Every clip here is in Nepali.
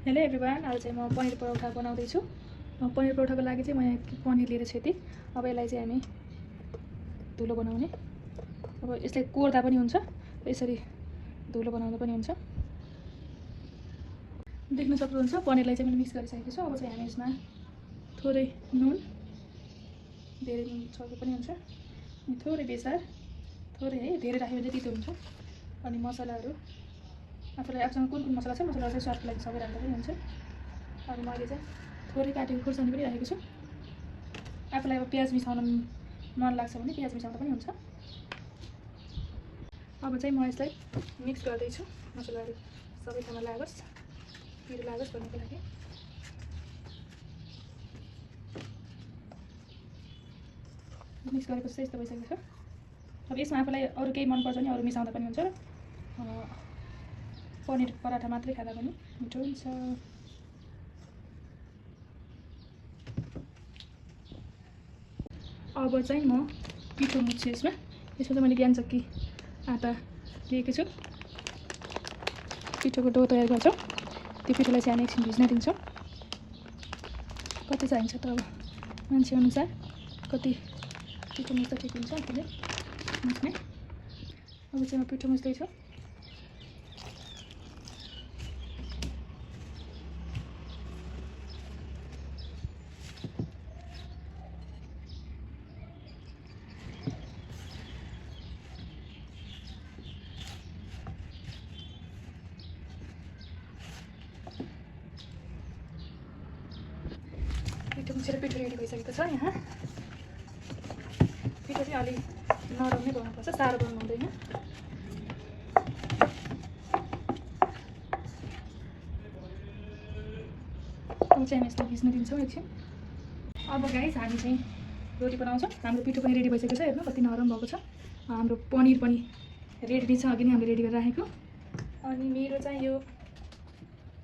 हेलो एभ्रिवान, आज चाहिँ म पनिर परोठा बनाउँदैछु। पनिर परोठाको लागि चाहिँ मैले पनिर लिएर छु। अब यसलाई चाहिँ हामी धुलो बनाउने। अब यसलाई कोर्दा पनि हुन्छ, यसरी धुलो बनाउँदा पनि हुन्छ। देख्न सक्नुहुन्छ पनिरलाई चाहिँ मैले मिक्स गरिसकेको छु। अब चाहिँ हामी यसमा थोरै नुन, धेरै नुन चल्को पनि हुन्छ, अनि थोरै बेसार, थोरै है धेरै राख्यो भने तितो हुन्छ। अनि मसलाहरू आफूलाई आफूसँग कुन मसला छ, मसला चाहिँ स्वादको लागि सबै राख्दा पनि हुन्छ। अनि मैले चाहिँ थोरै काटेको खुर्सानी पनि राखेको छु। आफूलाई अब प्याज मिसाउन मन लाग्छ भने प्याज मिसाउँदा पनि हुन्छ। अब चाहिँ म यसलाई मिक्स गर्दैछु, मसलाहरू सबै ठाउँमा लागोस्, पिरो लागोस् भन्नको लागि। मिक्स गरेपछि चाहिँ यस्तो भइसकेको छ। अब यसमा आफूलाई अरू केही मनपर्छ भने अरू मिसाउँदा पनि हुन्छ। पनिर पराठा मात्रै खाँदा पनि मिठो हुन्छ। अब चाहिँ म पिठो मुछ्छु यसमा चाहिँ मैले ज्ञानचक्की आटा लिएको छु। पिठोको डो तयार गर्छौँ। त्यो पिठोलाई चाहिँ हामी एकछिन भिज्न दिन्छौँ। कति चाहिन्छ त अब मान्छे अनुसार कति पिठो मुछ्दा ठिक हुन्छ आफूले मुछ्ने। अब चाहिँ म पिठो मुछ्दैछु। पिठो मुछेर पिठो रेडी भइसकेको छ। यहाँ पिठो चाहिँ अलि नरम नै बनाउनुपर्छ, साह्रो बनाउनु हुँदैन। अब चाहिँ हामी यसलाई भिज्न दिन्छौँ एकछिन। अब गाइस हामी चाहिँ रोटी बनाउँछौँ। हाम्रो पिठो पनि रेडी भइसकेको छ। हेर्नु कति नरम भएको छ। हाम्रो पनिर पनि रेडी नै छ, अघि नै हामीले रेडी गरेर राखेको। अनि मेरो चाहिँ यो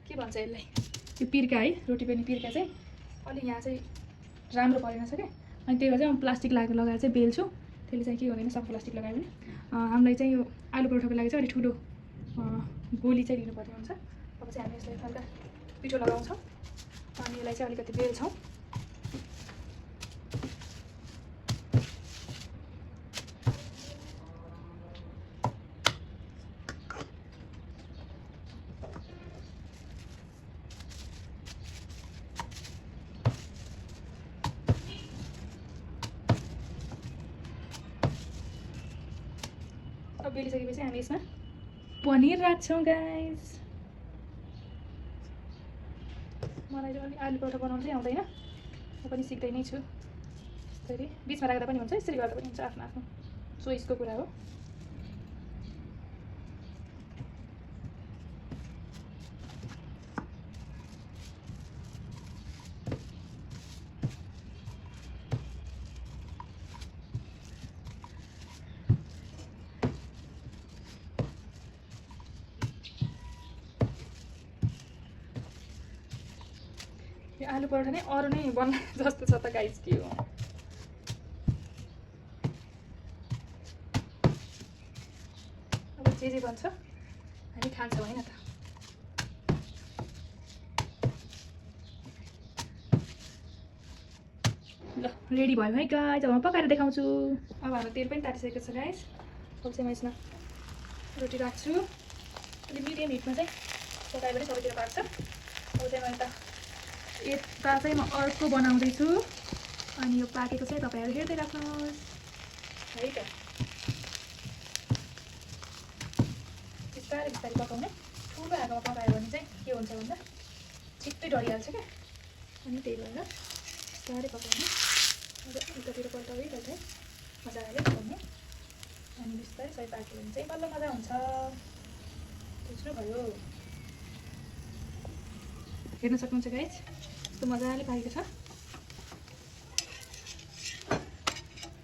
के भन्छ यसलाई, यो पिर्का है, रोटी पनि पिर्का चाहिँ अलि यहाँ चाहिँ राम्रो परेन छ क्या। अनि त्यही भएर चाहिँ म प्लास्टिक लगाएर चाहिँ बेल्छु। त्यसले चाहिँ के हुँदैन, सब प्लास्टिक लगायो भने हामीलाई चाहिँ यो आलु परोठाको लागि चाहिँ अलिक ठुलो गोली चाहिँ लिनुपर्ने हुन्छ। अब चाहिँ हामी यसलाई हल्का पिठो लगाउँछौँ अनि यसलाई चाहिँ अलिकति बेल्छौँ। अब बेलिसकेपछि हामी यसमा पनिर राख्छौँ गाइस। मलाई चाहिँ अलि आलु परोठा बनाउनु चाहिँ आउँदैन, म पनि सिक्दै नै छु। यसरी बिचमा राख्दा पनि हुन्छ, यसरी गर्दा पनि हुन्छ, आफ्नो आफ्नो चोइसको कुरा हो। यो आलु परोठा नै अरू नै बन्ला जस्तो छ त गाइस, के हो। अब जे भन्छ हामी खान्छौँ होइन त। ल रेडी भयो है गाइस, अब म पकाएर देखाउँछु। अब हाम्रो तेल पनि तातिसकेको छ गाइस। अब चाहिँ म यसमा रोटी राख्छु। अलिक मिडियम हिटमा चाहिँ पकायो भने सबैतिर पाक्छ। अब चाहिँ मैले यता चाहिँ म अर्को बनाउँदैछु। अनि यो पाकेको चाहिँ तपाईँहरू हेर्दै राख्नुहोस् है त। बिस्तारै बिस्तारै पकाउने। ठुलो आगोमा पकायो भने चाहिँ के हुन्छ भन्दा छिट्टै डढिहाल्छ क्या। अनि त्यही भएर बिस्तारै पकाउने। उतातिर पल्टाउँदै पल्टाइ मजाले पकाउने। अनि बिस्तारै सबै पाक्यो भने चाहिँ बल्ल मजा हुन्छ। बुझ्नुभयो? हेर्न सक्नुहुन्छ गाइस, यस्तो मजाले पाकेको छ।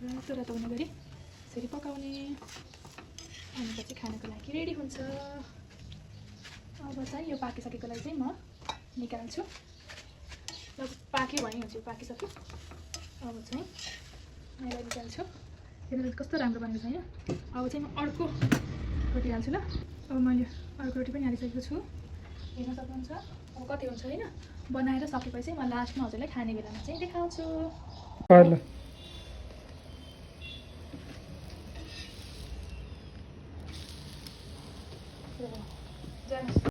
रातो रातो हुने गरी यसरी पकाउने। अनि पछि खानको लागि रेडी हुन्छ। अब चाहिँ यो पाकिसकेकोलाई चाहिँ म निकाल्छु। अब पाक्यो भने हुन्छ, यो पाकिसक्यो। अब चाहिँ यसलाई निकाल्छु। हेर्नु कस्तो राम्रो बनेको छ होइन। अब चाहिँ म अर्को रोटी हाल्छु ल। अब मैले अर्को रोटी पनि हालिसकेको छु, हेर्न सक्नुहुन्छ। अब कति हुन्छ होइन बनाएर सकेपछि म लास्टमा हजुरलाई खाने बेलामा चाहिँ देखाउँछु ल जानुहोस्